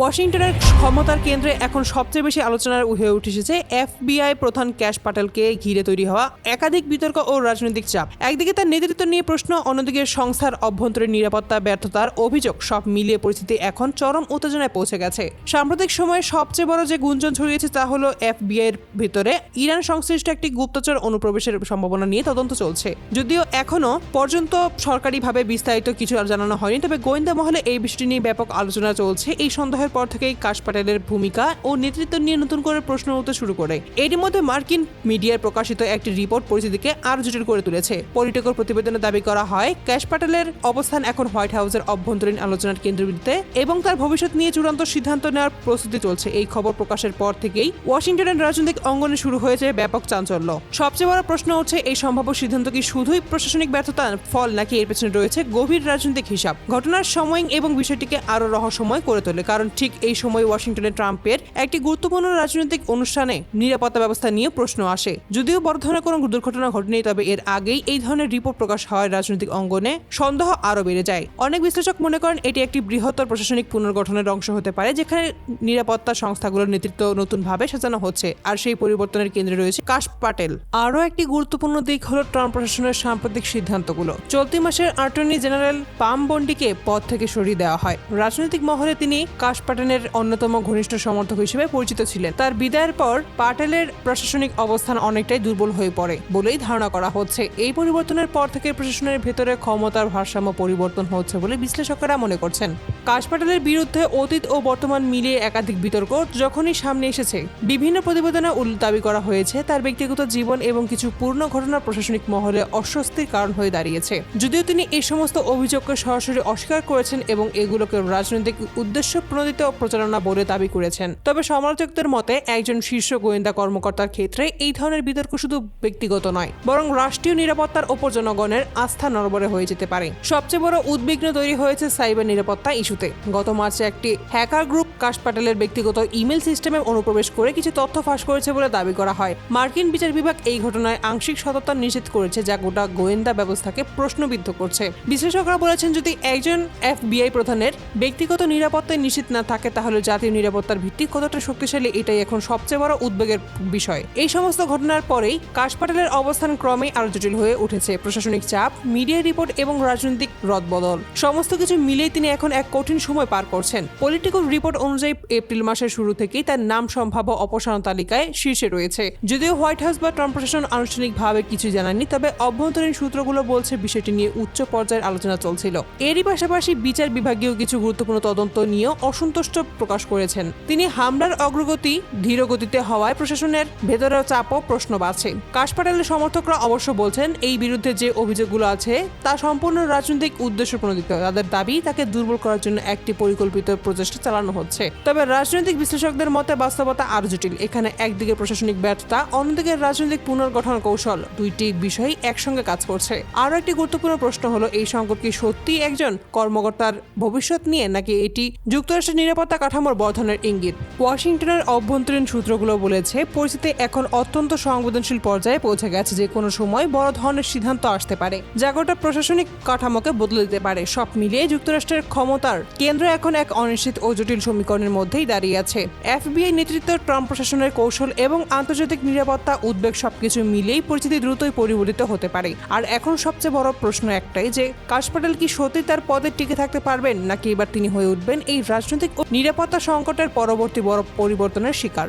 ওয়াশিংটনের ক্ষমতার কেন্দ্রে এখন সবচেয়ে বেশি আলোচনার হয়ে উঠেছে এফবিআই প্রধান ক্যাশ পাটেলকে ঘিরে তৈরি হওয়া একাধিক বিতর্ক ও রাজনৈতিক চাপ। একদিকে তার নেতৃত্ব নিয়ে প্রশ্ন, অন্যদিকে সংস্থার অভ্যন্তরীণ নিরাপত্তা ব্যর্থতার অভিযোগ। সব মিলিয়ে পরিস্থিতি এখন চরম উত্তেজনায় পৌঁছে গেছে। সাম্প্রতিক সময়ে সবচেয়ে বড় যে গুঞ্জন ছড়িয়েছে তা হলো এফবিআই এর ভিতরে ইরান সংশ্লিষ্ট একটি গুপ্তচর অনুপ্রবেশের সম্ভাবনা নিয়ে তদন্ত চলছে। যদিও এখনো পর্যন্ত সরকারিভাবে বিস্তারিত কিছু জানানো হয়নি, তবে গোয়েন্দা মহলে এই বিষয়টি নিয়ে ব্যাপক আলোচনা চলছে। এই সন্দেহের পর থেকেই কাশ পাটেলের ভূমিকা ও নেতৃত্ব নিয়ে নতুন করে প্রশ্ন উঠতে শুরু করে। এরই মধ্যে মার্কিন মিডিয়ায় প্রকাশিত একটি রিপোর্ট পরিস্থিতিকে আরো জটিল করে তুলেছে। পলিটিকোর প্রতিবেদনে দাবি করা হয় ক্যাশ পাটেলের অবস্থান এখন হোয়াইট হাউসের অভ্যন্তরীণ আলোচনার কেন্দ্রবিন্দুতে এবং তার ভবিষ্যৎ নিয়ে চূড়ান্ত সিদ্ধান্ত নেওয়ার প্রস্তুতি চলছে। এই খবর প্রকাশের পর থেকেই ওয়াশিংটনের রাজনৈতিক অঙ্গনে শুরু হয়েছে ব্যাপক চাঞ্চল্য। সবচেয়ে বড় প্রশ্ন হচ্ছে, এই সম্ভাব্য সিদ্ধান্ত কি শুধুই প্রশাসনিক ব্যর্থতার ফল, নাকি এর পেছনে রয়েছে গভীর রাজনৈতিক হিসাব? ঘটনার সময় এবং বিষয়টিকে আরো রহস্যময় করে তোলে, কারণ ঠিক এই সময় ওয়াশিংটনে ট্রাম্পের একটি গুরুত্বপূর্ণ রাজনৈতিক অনুষ্ঠানে নিরাপত্তা ব্যবস্থা নিয়ে প্রশ্ন আসে। যদিও বড় ধরনের কোনো দুর্ঘটনা ঘটেনি, তবে এর আগেই এই ধরনের রিপোর্ট প্রকাশ হয় রাজনৈতিক অঙ্গনে সন্দেহ আরো বেড়ে যায়। অনেক বিশ্লেষক মনে করেন এটি একটি বৃহত্তর প্রশাসনিক পুনর্গঠনের অংশ হতে পারে, যেখানে নিরাপত্তা সংস্থাগুলোর নেতৃত্ব নতুনভাবে সাজানো হচ্ছে, আর সেই পরিবর্তনের কেন্দ্রে রয়েছে কাশ পাটেল। আরও একটি গুরুত্বপূর্ণ দিক হলো ট্রাম্প প্রশাসনের সাম্প্রতিক সিদ্ধান্তগুলো। চলতি মাসের অ্যাটর্নি জেনারেল পাম বন্ডিকে পদ থেকে সরিয়ে দেওয়া হয়। রাজনৈতিক মহলে তিনি কাশ পাটেলের অন্যতম ঘনিষ্ঠ সমর্থক হিসেবে পরিচিত ছিলেন। তার বিদায়ের পর পাটেলের প্রশাসনিক অবস্থান অনেকটাই দুর্বল হয়ে পড়ে বলেই ধারণা করা হচ্ছে। এই পরিবর্তনের পর থেকে প্রশাসনের ভেতরে ক্ষমতার ভারসাম্য পরিবর্তন হচ্ছে বলে বিশ্লেষকেরা মনে করছেন। কাশ পাটেলের বিরুদ্ধে অতীত ও বর্তমান মিলিয়ে একাধিক বিতর্ক যখনই সামনে এসেছে, বিভিন্ন প্রতিবেদনে দাবি করা হয়েছে তার ব্যক্তিগত জীবন এবং কিছু পূর্ণ ঘটনা প্রশাসনিক মহলে অস্বস্তির কারণ হয়ে দাঁড়িয়েছে। যদিও তিনি এই সমস্ত অভিযোগকে সরাসরি অস্বীকার করেছেন এবং এগুলোকে রাজনৈতিক উদ্দেশ্য প্রণোদিত প্রচারণা বলে দাবি করেছেন, তবে সমালোচকদের মতে একজন শীর্ষ গোয়েন্দা কর্মকর্তার ক্ষেত্রে এই ধরনের বিতর্ক শুধু ব্যক্তিগত নয়, বরং রাষ্ট্রীয় নিরাপত্তার ওপর জনগণের আস্থা নড়বড়ে হয়ে যেতে পারে। সবচেয়ে বড় উদ্বিগ্ন তৈরি হয়েছে সাইবার নিরাপত্তা ইস্যুতে। গত মার্চে একটি হ্যাকার গ্রুপ কাশ পাটেলের ব্যক্তিগত ইমেল সিস্টেমে অনুপ্রবেশ করে কিছু তথ্য ফাঁস করেছে বলে দাবি করা হয়। মার্কিন বিচার বিভাগ এই ঘটনায় আংশিক সততা নিষেধ করেছে, যা গোটা গোয়েন্দা ব্যবস্থাকে প্রশ্নবিদ্ধ করছে। বিশ্লেষকরা বলেছেন, যদি একজন এফবিআই প্রধানের ব্যক্তিগত নিরাপত্তায় নিশ্চিত না থাকে, তাহলে জাতীয় নিরাপত্তার ভিত্তি কতটা শক্তিশালী, এটাই এখন সবচেয়ে বড় উদ্বেগের বিষয়। এই সমস্ত ঘটনার পরেই কাশ পাটেলের অবস্থান ক্রমেই আরো জটিল হয়ে উঠেছে। প্রশাসনিক চাপ, মিডিয়া রিপোর্ট এবং রাজনৈতিক রদবদল সমস্ত কিছু মিলেই তিনি এখন এক কঠিন সময় পার করছেন। পলিটিকো রিপোর্ট অনুযায়ী এপ্রিল মাসের শুরু থেকেই তার নাম সম্ভাব্য অপসারণ তালিকায় শীর্ষে রয়েছে। যদিও হোয়াইট হাউস বা ট্রাম্প প্রশাসন আনুষ্ঠানিকভাবে কিছু জানায়নি, তবে অভ্যন্তরীণ সূত্রগুলো বলছে বিষয়টি নিয়ে উচ্চ পর্যায়ের আলোচনা চলছিল। এরই পাশাপাশি বিচার বিভাগীয় কিছু গুরুত্বপূর্ণ তদন্ত নিয়েও অসন্তুষ্ট প্রকাশ করেছেন তিনি। হামলার অগ্রগতি ধীর গতিতে হওয়ায় প্রশাসনের ভেতরেও চাপ ও প্রশ্ন বাড়ছে। কাশ পাটেলের সমর্থকরা অবশ্য বলছেন এই বিরুদ্ধে যে অভিযোগগুলো আছে তা সম্পূর্ণ রাজনৈতিক উদ্দেশ্য প্রণোদিত। তাদের দাবি তাকে দুর্বল করার জন্য একটি পরিকল্পিত প্রচেষ্টা চালানো হচ্ছে। তবে রাজনৈতিক বিশ্লেষকদের মতে বাস্তবতা আরো জটিল। এখানে একদিকে প্রশাসনিক ব্যর্থতা, অন্যদিকে রাজনৈতিক পুনর্গঠন কৌশল, দুইটি বিষয়ই একসঙ্গে কাজ করছে। আরো একটি গুরুত্বপূর্ণ প্রশ্ন হলো, এই সংকট কি সত্যি একজন কর্মকর্তার ভবিষ্যৎ নিয়ে, নাকি এটি যুক্তরাষ্ট্রের নিরাপত্তা কাঠামোর বর্ধনের ইঙ্গিত? ওয়াশিংটনের অভ্যন্তরীণ সূত্রগুলো বলেছে পরিস্থিতি এখন অত্যন্ত সংবেদনশীল পর্যায়ে পৌঁছে গেছে। যে কোনো সময় বড় ধরনের সিদ্ধান্ত আসতে পারে, যা গোটা প্রশাসনিক কাঠামোকে বদলে দিতে পারে। সব মিলিয়ে যুক্তরাষ্ট্রের ক্ষমতার কেন্দ্র এখন এক অনিশ্চিত ও জটিল সমীকরণের মধ্যেই দাঁড়িয়ে আছে। এফবিআই নেতৃত্ব, ট্রাম্প প্রশাসনের কৌশল এবং আন্তর্জাতিক নিরাপত্তা উদ্বেগ সবকিছু মিলেই পরিস্থিতি দ্রুতই পরিবর্তিত হতে পারে। আর এখন সবচেয়ে বড় প্রশ্ন একটাই, যে কাশ পাটেল কি সত্যি তার পদে টিকে থাকতে পারবেন, নাকি এবার তিনি হয়ে উঠবেন এই রাজনৈতিক ও নিরাপত্তা সংকটের পরবর্তী বড় পরিবর্তনের শিকার?